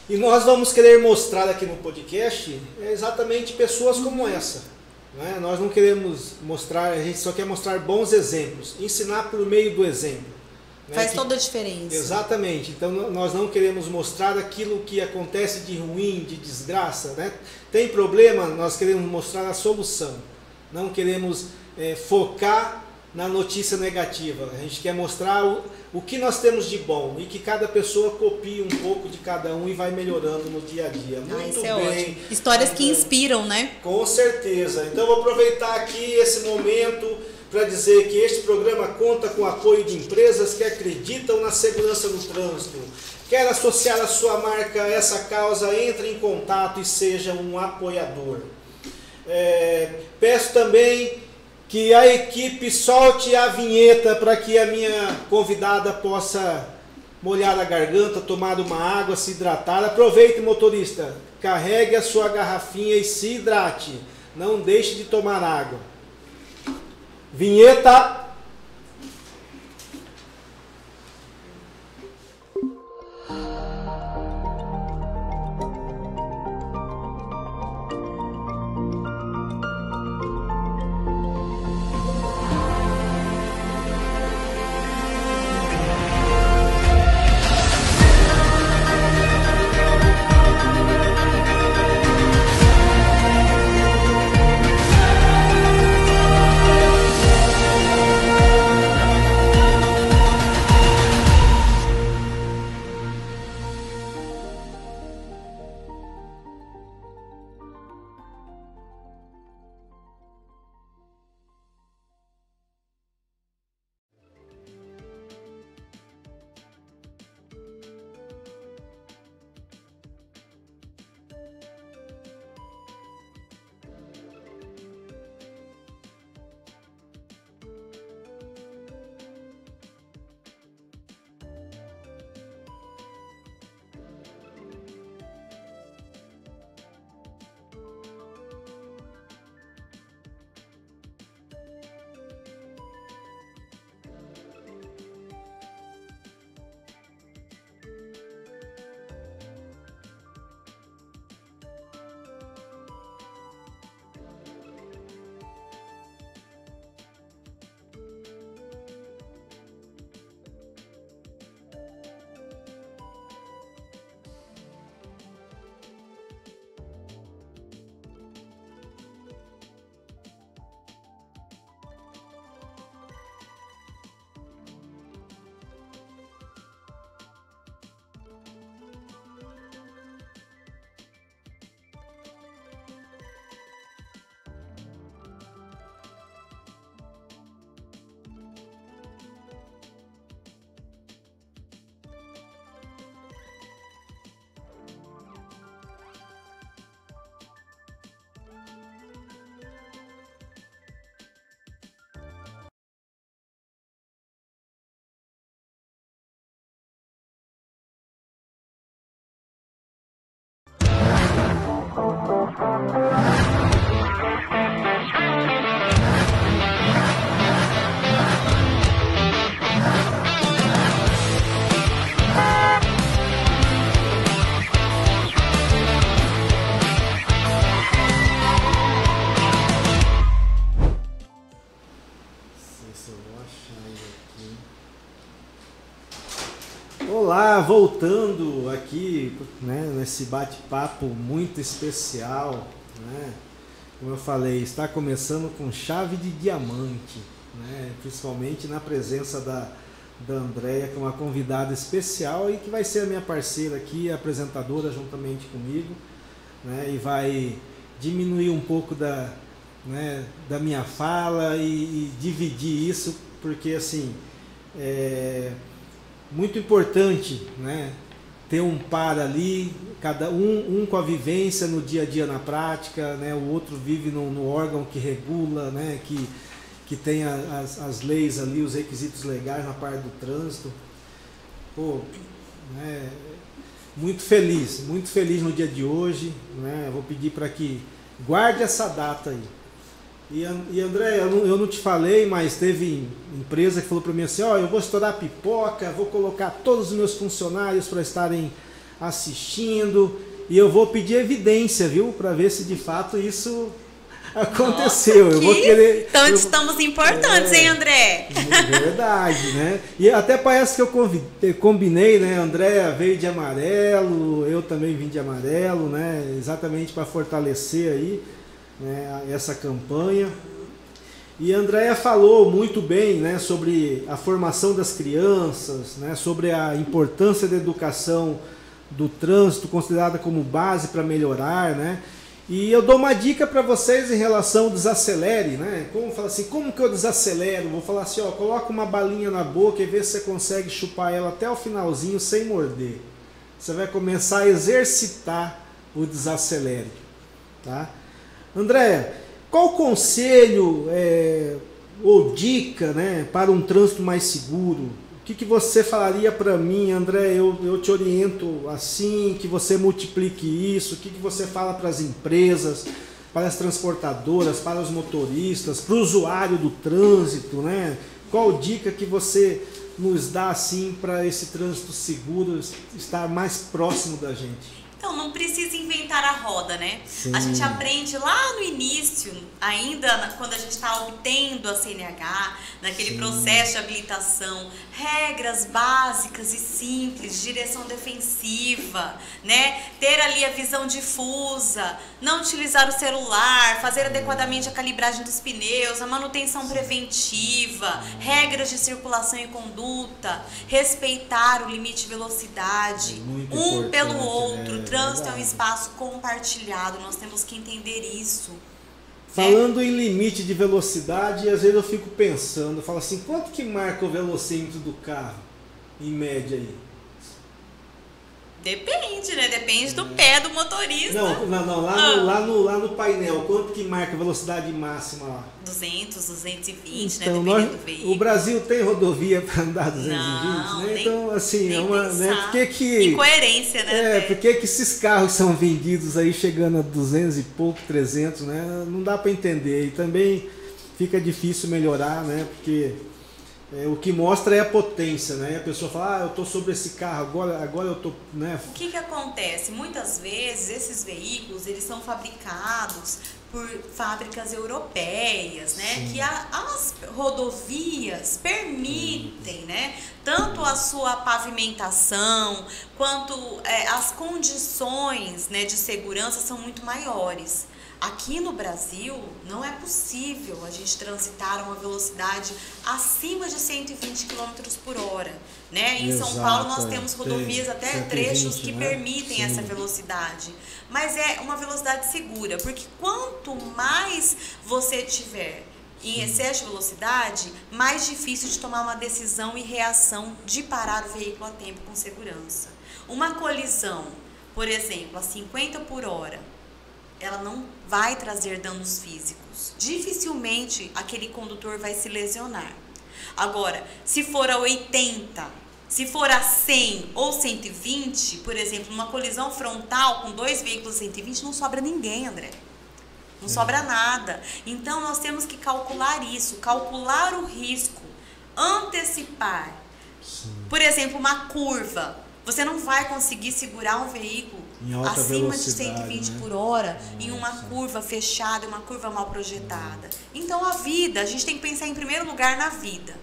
E nós vamos querer mostrar aqui no podcast exatamente pessoas como essa. Né? Nós não queremos mostrar, a gente só quer mostrar bons exemplos, ensinar por meio do exemplo. Né?
Faz toda a diferença.
Exatamente. Então nós não queremos mostrar aquilo que acontece de ruim, de desgraça. Né? Tem problema, nós queremos mostrar a solução. Não queremos focar na notícia negativa. A gente quer mostrar o que nós temos de bom e que cada pessoa copie um pouco de cada um e vai melhorando no dia a dia. Muito
isso
bem.
Ótimo. Histórias que inspiram, né?
Com certeza. Então vou aproveitar aqui esse momento para dizer que este programa conta com o apoio de empresas que acreditam na segurança no trânsito. Quer associar a sua marca a essa causa? Entre em contato e seja um apoiador. Peço também que a equipe solte a vinheta para que a minha convidada possa molhar a garganta, tomar uma água, se hidratar. Aproveite, motorista, carregue a sua garrafinha e se hidrate. Não deixe de tomar água. Vinheta. Olá, voltando aqui, né, nesse bate-papo muito especial, né? Como eu falei, está começando com chave de diamante, né? Principalmente na presença da Andréia, que é uma convidada especial e que vai ser a minha parceira aqui, apresentadora juntamente comigo, né? E vai diminuir um pouco da minha fala e dividir isso, porque assim, muito importante, né, ter um par ali, cada um com a vivência no dia a dia na prática, né, o outro vive no órgão que regula, né, que tem as leis ali, os requisitos legais na parte do trânsito. Pô, né, muito feliz no dia de hoje, né, vou pedir para que guarde essa data aí. E André, eu não te falei, mas teve empresa que falou para mim assim, ó, eu vou estourar pipoca, vou colocar todos os meus funcionários para estarem assistindo e eu vou pedir evidência, viu, para ver se de fato isso aconteceu.
Nossa,
eu vou querer.
Então estamos importantes, hein, André?
Verdade, né? E até parece que eu combinei, né? André veio de amarelo, eu também vim de amarelo, né? Exatamente para fortalecer aí, né, essa campanha. E a Andréia falou muito bem, né, sobre a formação das crianças, né, sobre a importância da educação do trânsito considerada como base para melhorar, né? E eu dou uma dica para vocês em relação ao desacelere, né? Como que eu desacelero? Vou falar assim, ó, coloca uma balinha na boca e vê se você consegue chupar ela até o finalzinho sem morder. Você vai começar a exercitar o desacelere, tá? Andréia, qual conselho ou dica, né, para um trânsito mais seguro? O que você falaria para mim, André? Eu te oriento assim, que você multiplique isso. O que você fala para as empresas, para as transportadoras, para os motoristas, para o usuário do trânsito, né? Qual dica que você nos dá assim para esse trânsito seguro estar mais próximo da gente?
Então, não precisa inventar a roda, né?
Sim.
A gente aprende lá no início, ainda quando a gente está obtendo a CNH, naquele
Sim.
processo de habilitação, regras básicas e simples, direção defensiva, né? Ter ali a visão difusa, não utilizar o celular, fazer adequadamente a calibragem dos pneus, a manutenção preventiva, regras de circulação e conduta, respeitar o limite de velocidade, um pelo outro. O trânsito é um espaço compartilhado, nós temos que entender isso.
Falando em limite de velocidade, às vezes eu fico pensando, eu falo assim, quanto que marca o velocímetro do carro, em média aí?
Depende, né? Depende do pé do motorista.
Não, lá no painel, quanto que marca a velocidade máxima lá? 200,
220,
então,
né? Dependendo do veículo.
O Brasil tem rodovia para andar 220,
não,
né?
Nem,
então, assim,
nem
é uma, né? Por que
incoerência, né?
Por que esses carros são vendidos aí chegando a 200 e pouco, 300, né? Não dá para entender. E também fica difícil melhorar, né? Porque o que mostra é a potência, né? A pessoa fala, eu estou sobre esse carro, agora eu estou, né?
O que acontece? Muitas vezes esses veículos, eles são fabricados por fábricas europeias, né? Sim. Que as rodovias permitem, né? Tanto a sua pavimentação, quanto as condições, né, de segurança são muito maiores. Aqui no Brasil, não é possível a gente transitar a uma velocidade acima de 120 km por hora. Né? Em São Paulo, nós temos rodovias, até 120, trechos que permitem essa velocidade. Mas é uma velocidade segura, porque quanto mais você tiver em excesso de velocidade, mais difícil de tomar uma decisão e reação de parar o veículo a tempo com segurança. Uma colisão, por exemplo, a 50 por hora, ela não vai trazer danos físicos. Dificilmente aquele condutor vai se lesionar. Agora, se for a 80, Se for a 100 ou 120, por exemplo, numa colisão frontal com 2 veículos 120, não sobra ninguém, André. Não sobra nada. Então, nós temos que calcular isso, calcular o risco, antecipar.
Sim.
Por exemplo, uma curva. Você não vai conseguir segurar um veículo acima de 120 por hora em uma curva fechada, uma curva mal projetada. Então, a vida, a gente tem que pensar em primeiro lugar na vida.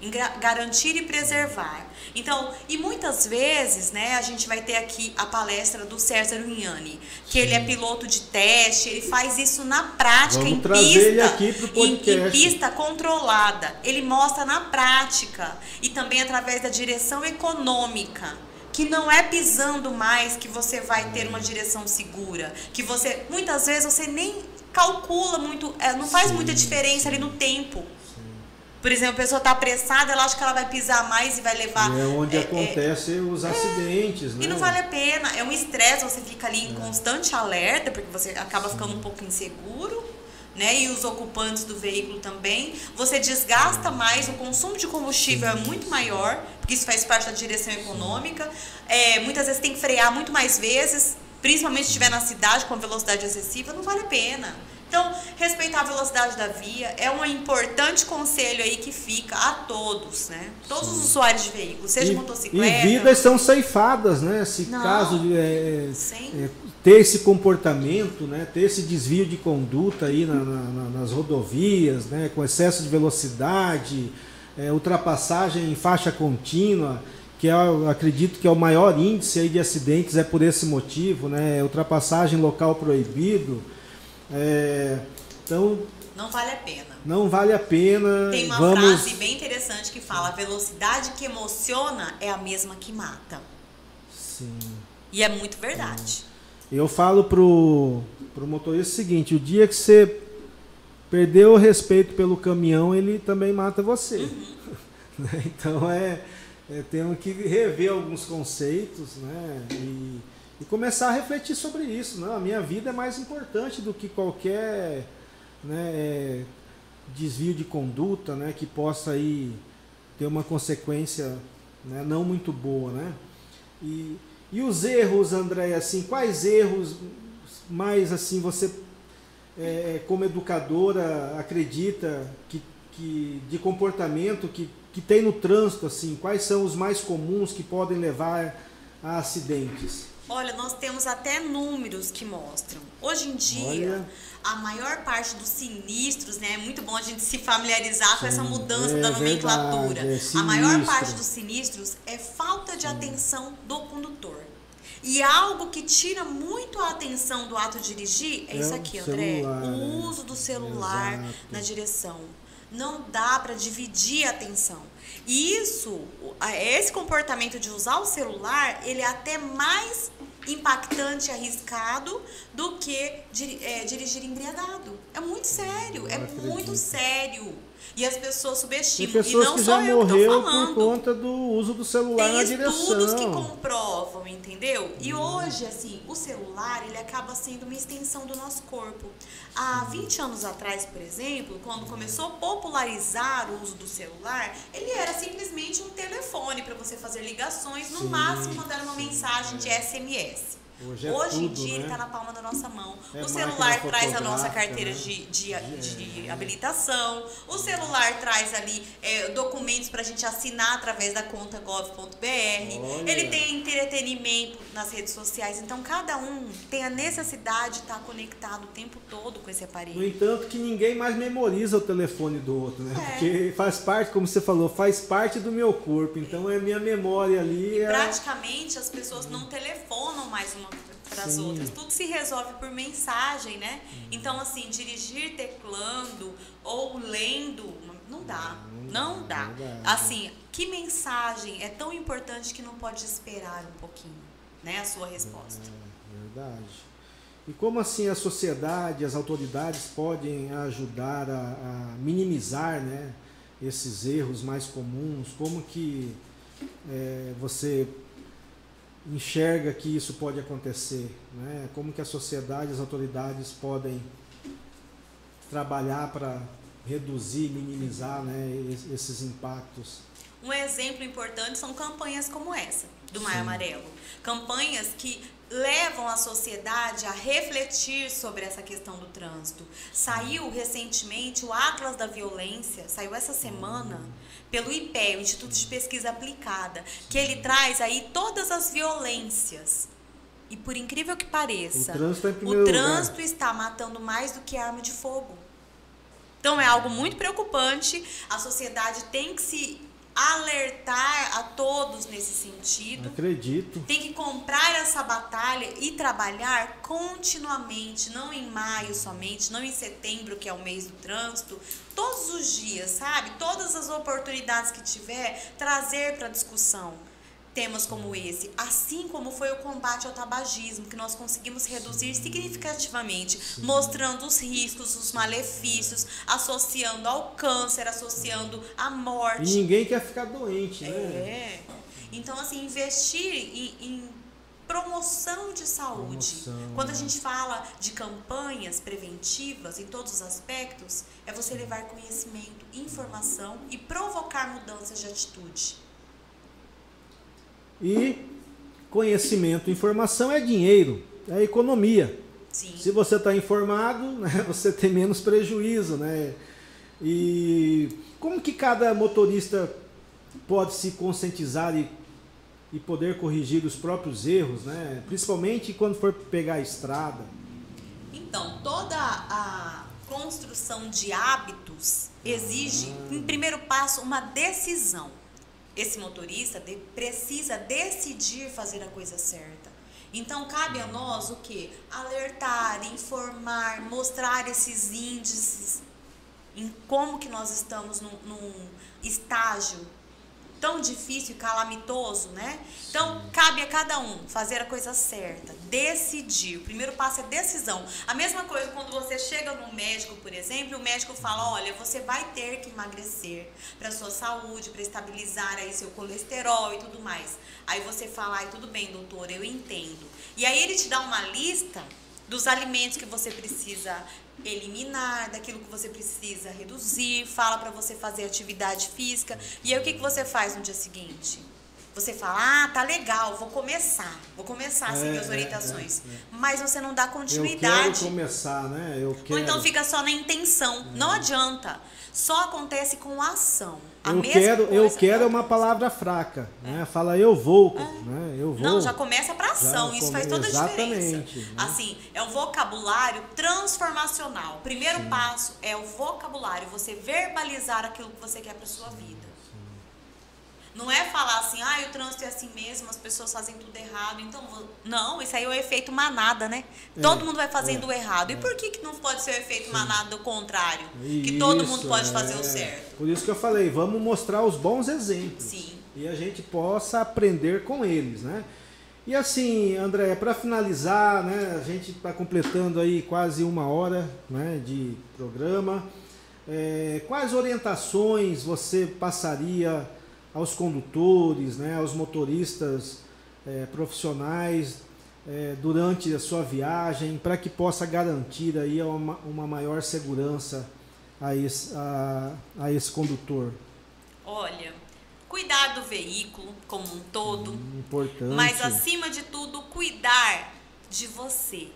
Em garantir e preservar. Então, e muitas vezes, né, a gente vai ter aqui a palestra do César Ugnani, que ele é piloto de teste, ele faz isso na prática, em pista controlada. Ele mostra na prática e também através da direção econômica, que não é pisando mais que você vai ter uma direção segura, que você, muitas vezes, você nem calcula muito, não faz muita diferença ali no tempo. Por exemplo, a pessoa está apressada, ela acha que ela vai pisar mais e vai levar...
E é onde acontecem os acidentes, né?
E não vale a pena. É um estresse, você fica ali em constante alerta, porque você acaba ficando um pouco inseguro, né? E os ocupantes do veículo também. Você desgasta mais, o consumo de combustível é muito maior, porque isso faz parte da direção econômica. Muitas vezes tem que frear muito mais vezes, principalmente se estiver na cidade com velocidade excessiva, não vale a pena. Então, respeitar a velocidade da via é um importante conselho aí que fica a todos, né? Todos os usuários de veículos, seja motocicleta...
E vidas são ceifadas, né? Se caso ter esse comportamento, né? Ter esse desvio de conduta aí nas rodovias, né? Com excesso de velocidade, ultrapassagem em faixa contínua, que eu acredito que é o maior índice aí de acidentes, é por esse motivo, né? Ultrapassagem em local proibido... então
não vale a pena.
Não vale a pena.
Tem uma frase bem interessante que fala: a velocidade que emociona é a mesma que mata.
Sim.
E é muito verdade.
Eu falo pro motorista o seguinte: o dia que você perdeu o respeito pelo caminhão, ele também mata você. Então temos que rever alguns conceitos, né? E começar a refletir sobre isso. Não, a minha vida é mais importante do que qualquer, né, desvio de conduta, né, que possa aí ter uma consequência, né, não muito boa, né? E os erros, André, assim, quais erros mais assim você, como educadora, acredita que de comportamento que tem no trânsito, assim, quais são os mais comuns que podem levar a acidentes?
Olha, nós temos até números que mostram. Hoje em dia, a maior parte dos sinistros, né? É muito bom a gente se familiarizar com essa mudança da nomenclatura. A maior parte dos sinistros é falta de atenção do condutor. E algo que tira muito a atenção do ato de dirigir é isso aqui, André. O uso do celular na direção. Não dá para dividir a atenção. E esse comportamento de usar o celular, ele é até mais impactante e arriscado do que dirigir embriagado. É muito sério, muito sério. E as pessoas subestimam.
Tem pessoas
e não
que
só
já
eu que tô falando.
morreu por conta do uso do celular na direção.
Tem estudos que comprovam, entendeu? E hoje, assim, o celular, ele acaba sendo uma extensão do nosso corpo. Há 20 anos atrás, por exemplo, quando começou a popularizar o uso do celular, ele era simplesmente um telefone para você fazer ligações, no máximo mandar uma mensagem de SMS. Hoje em dia, ele está na palma da nossa mão. O celular traz a nossa carteira de habilitação. O celular traz ali documentos para a gente assinar através da conta gov.br. Ele tem entretenimento nas redes sociais. Então, cada um tem a necessidade de estar conectado o tempo todo com esse aparelho.
No entanto, que ninguém mais memoriza o telefone do outro, né? Porque faz parte, como você falou, faz parte do meu corpo. Então, é minha memória ali.
E praticamente as pessoas não telefonam mais uma para as outras. Tudo se resolve por mensagem, né? Então, assim, dirigir teclando ou lendo, não dá. Não dá. Assim, que mensagem é tão importante que não pode esperar um pouquinho, né? A sua resposta.
Verdade. E como assim a sociedade, as autoridades podem ajudar a minimizar, né, esses erros mais comuns? Como que você enxerga que isso pode acontecer, né? Como que a sociedade, as autoridades podem trabalhar para reduzir, minimizar, né, esses impactos?
Um exemplo importante são campanhas como essa, do Maio Amarelo. Campanhas que levam a sociedade a refletir sobre essa questão do trânsito. Saiu recentemente o Atlas da Violência, saiu essa semana, pelo IPE, o Instituto de Pesquisa Aplicada, que ele traz aí todas as violências. E por incrível que pareça, o trânsito está matando mais do que arma de fogo. Então é algo muito preocupante, a sociedade tem que se alertar a todos nesse sentido.
Acredito.
Tem que comprar essa batalha e trabalhar continuamente, não em maio somente, não em setembro, que é o mês do trânsito, todos os dias, sabe? Todas as oportunidades que tiver, trazer para discussão temas como esse, assim como foi o combate ao tabagismo, que nós conseguimos reduzir significativamente, mostrando os riscos, os malefícios, associando ao câncer, associando à morte.
E ninguém quer ficar doente, né?
Então, assim, investir em promoção de saúde. Quando a gente fala de campanhas preventivas em todos os aspectos, é você levar conhecimento, informação e provocar mudanças de atitude.
E conhecimento, informação é dinheiro, é economia.
Sim.
Se você está informado, né, você tem menos prejuízo, né? E como que cada motorista pode se conscientizar e poder corrigir os próprios erros, né? Principalmente quando for pegar a estrada?
Então, toda a construção de hábitos exige, em primeiro passo, uma decisão. Esse motorista precisa decidir fazer a coisa certa. Então, cabe a nós o quê? Alertar, informar, mostrar esses índices em como que nós estamos num estágio tão difícil e calamitoso, né? Então, cabe a cada um fazer a coisa certa, decidir. O primeiro passo é decisão. A mesma coisa quando você chega no médico, por exemplo, e o médico fala, olha, você vai ter que emagrecer para sua saúde, para estabilizar aí seu colesterol e tudo mais. Aí você fala, ai, tudo bem, doutor, eu entendo. E aí ele te dá uma lista dos alimentos que você precisa eliminar, daquilo que você precisa reduzir, fala para você fazer atividade física. E aí o que você faz no dia seguinte? Você fala, tá legal, vou começar a seguir as orientações. Mas você não dá continuidade.
Eu quero começar, né?
Ou então fica só na intenção. Não adianta. Só acontece com a ação.
Eu quero é uma palavra fraca, né? Fala eu vou, né? Eu vou.
Não, já começa para ação. Isso faz toda a diferença.
Né?
Assim, é um vocabulário transformacional. O primeiro passo é o vocabulário, você verbalizar aquilo que você quer para sua vida. Não é falar assim, o trânsito é assim mesmo, as pessoas fazem tudo errado, então... Não, isso aí é o efeito manada, né? Todo mundo vai fazendo errado. E por que não pode ser o efeito manada do contrário? Que todo mundo pode fazer o certo.
Por isso que eu falei, vamos mostrar os bons exemplos.
Sim.
E a gente possa aprender com eles, né? E assim, André, para finalizar, né? A gente está completando aí quase 1 hora, né, de programa. Quais orientações você passaria aos condutores, né, aos motoristas profissionais durante a sua viagem, para que possa garantir aí uma maior segurança a esse condutor?
Olha, cuidar do veículo como um todo,
importante.
Mas acima de tudo, cuidar de você.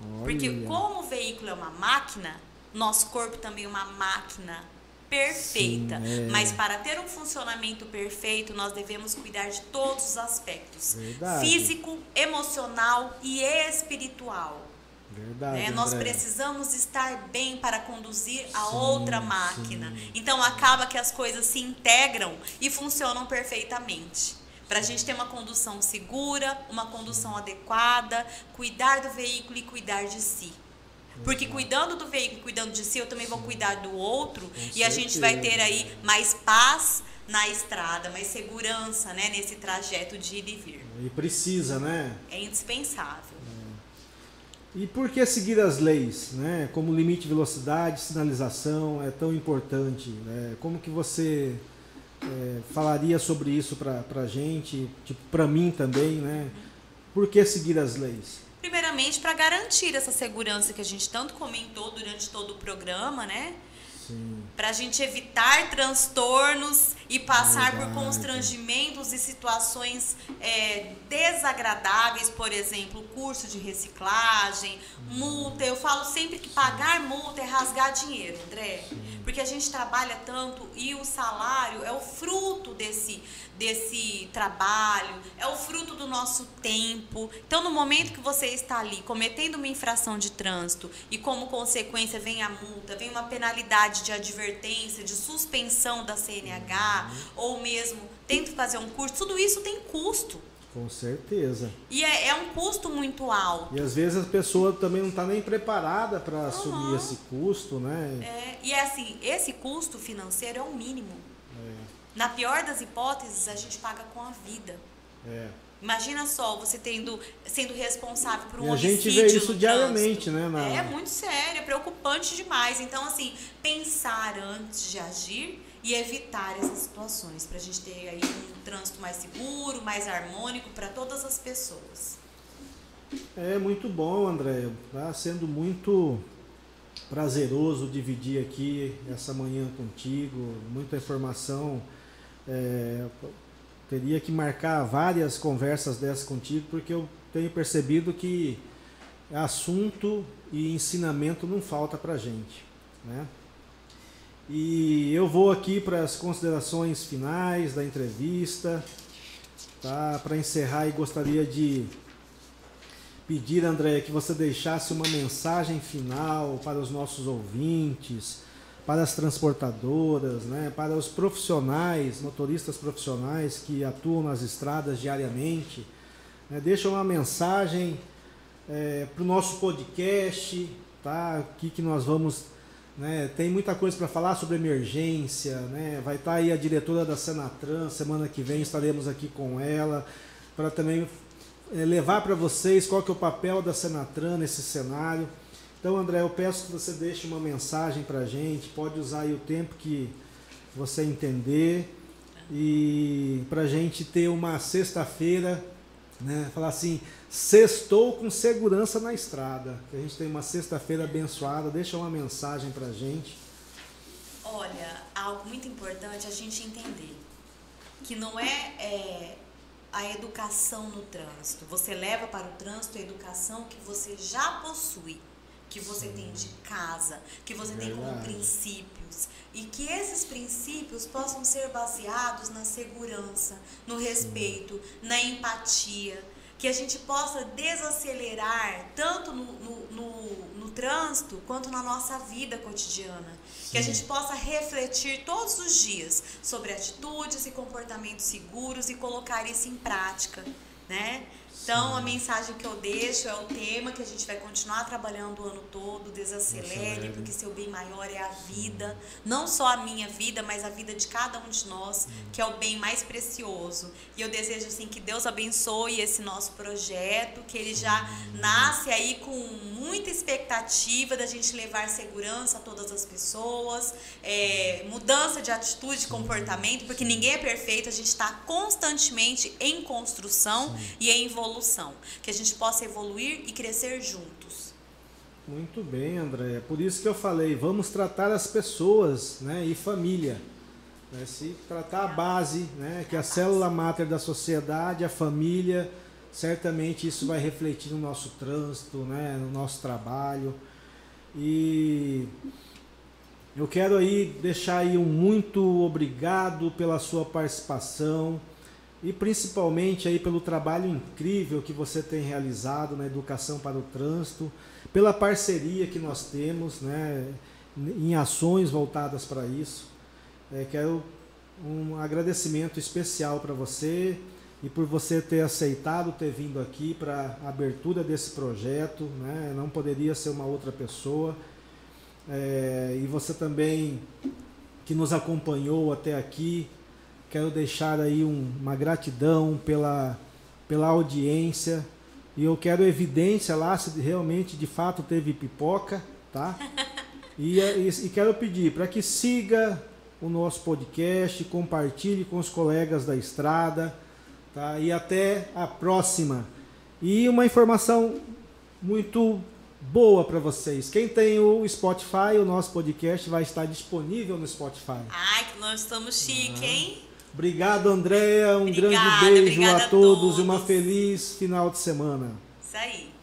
Olha.
Porque como o veículo é uma máquina, nosso corpo também é uma máquina perfeita. Sim, mas para ter um funcionamento perfeito, nós devemos cuidar de todos os aspectos.
Verdade.
Físico, emocional e espiritual.
Verdade,
nós precisamos estar bem para conduzir a outra máquina. Então acaba que as coisas se integram e funcionam perfeitamente. Para a gente ter uma condução segura, uma condução adequada, cuidar do veículo e cuidar de si. Porque cuidando do veículo, cuidando de si, eu também vou cuidar do outro. E a gente vai ter aí mais paz na estrada, mais segurança, né, nesse trajeto de ir e vir.
E precisa, né?
É indispensável.
E por que seguir as leis, né? Como limite de velocidade, sinalização é tão importante, né? Como que você falaria sobre isso para a gente, tipo, para mim também, né? Por que seguir as leis?
Primeiramente, para garantir essa segurança que a gente tanto comentou durante todo o programa, né? Para a gente evitar transtornos e passar por constrangimentos e situações desagradáveis, por exemplo, curso de reciclagem, multa. Eu falo sempre que pagar multa é rasgar dinheiro, André, porque a gente trabalha tanto e o salário é o fruto desse trabalho, é o fruto do nosso tempo. Então, no momento que você está ali cometendo uma infração de trânsito e como consequência vem a multa, vem uma penalidade de advertência, de suspensão da CNH, ou mesmo tento fazer um curso, tudo isso tem custo.
Com certeza.
E é um custo muito alto.
E às vezes a pessoa também não está nem preparada para assumir esse custo, né?
E assim, esse custo financeiro é o mínimo. Na pior das hipóteses, a gente paga com a vida. Imagina só, você sendo responsável por um homicídio.
A gente vê isso diariamente, né?
É muito sério, é preocupante demais. Então, assim, pensar antes de agir e evitar essas situações, para a gente ter aí um trânsito mais seguro, mais harmônico para todas as pessoas.
É muito bom, André. Está sendo muito prazeroso dividir aqui essa manhã contigo, muita informação. Teria que marcar várias conversas dessas contigo, porque eu tenho percebido que assunto e ensinamento não falta para a gente, né? E eu vou aqui para as considerações finais da entrevista, tá? Para encerrar, e gostaria de pedir, André, que você deixasse uma mensagem final para os nossos ouvintes, para as transportadoras, né, para os profissionais, motoristas profissionais que atuam nas estradas diariamente. Deixa uma mensagem para o nosso podcast, tá? Aqui que nós vamos, né, tem muita coisa para falar sobre emergência, né? Vai estar aí a diretora da Senatran, semana que vem estaremos aqui com ela, para também levar para vocês qual que é o papel da Senatran nesse cenário. Então, André, eu peço que você deixe uma mensagem para a gente, pode usar aí o tempo que você entender, e para a gente ter uma sexta-feira, né, falar assim, sextou com segurança na estrada, que a gente tem uma sexta-feira abençoada. Deixa uma mensagem para a gente.
Olha, algo muito importante a gente entender, que não é a educação no trânsito, você leva para o trânsito a educação que você já possui, que você tem de casa, que você tem como princípios, e que esses princípios possam ser baseados na segurança, no respeito, na empatia, que a gente possa desacelerar tanto no trânsito quanto na nossa vida cotidiana, que a gente possa refletir todos os dias sobre atitudes e comportamentos seguros e colocar isso em prática, né? Então, a mensagem que eu deixo é o tema que a gente vai continuar trabalhando o ano todo: desacelere, porque seu bem maior é a vida, não só a minha vida, mas a vida de cada um de nós, que é o bem mais precioso. E eu desejo, assim, que Deus abençoe esse nosso projeto, que ele já nasce aí com muita expectativa da gente levar segurança a todas as pessoas, mudança de atitude, de comportamento, porque ninguém é perfeito, a gente está constantemente em construção e em evolução, que a gente possa evoluir e crescer juntos.
Muito bem, André. Por isso que eu falei, vamos tratar as pessoas, né, e família. Se tratar a base, né, que é a célula máter da sociedade, a família, certamente isso vai refletir no nosso trânsito, né, no nosso trabalho. E eu quero aí deixar aí um muito obrigado pela sua participação, e principalmente aí pelo trabalho incrível que você tem realizado na educação para o trânsito, pela parceria que nós temos, né, em ações voltadas para isso. Quero um agradecimento especial para você, e por você ter aceitado ter vindo aqui para a abertura desse projeto, né? Não poderia ser uma outra pessoa. E você também que nos acompanhou até aqui, quero deixar aí uma gratidão pela audiência, e eu quero evidência lá se realmente de fato teve pipoca, tá? E quero pedir para que siga o nosso podcast, compartilhe com os colegas da estrada, tá? E até a próxima. E uma informação muito boa para vocês. Quem tem o Spotify, o nosso podcast vai estar disponível no Spotify.
Ai, que nós estamos chique, hein?
Obrigado, Andréia. Um grande beijo a todos e uma feliz final de semana.
Isso aí.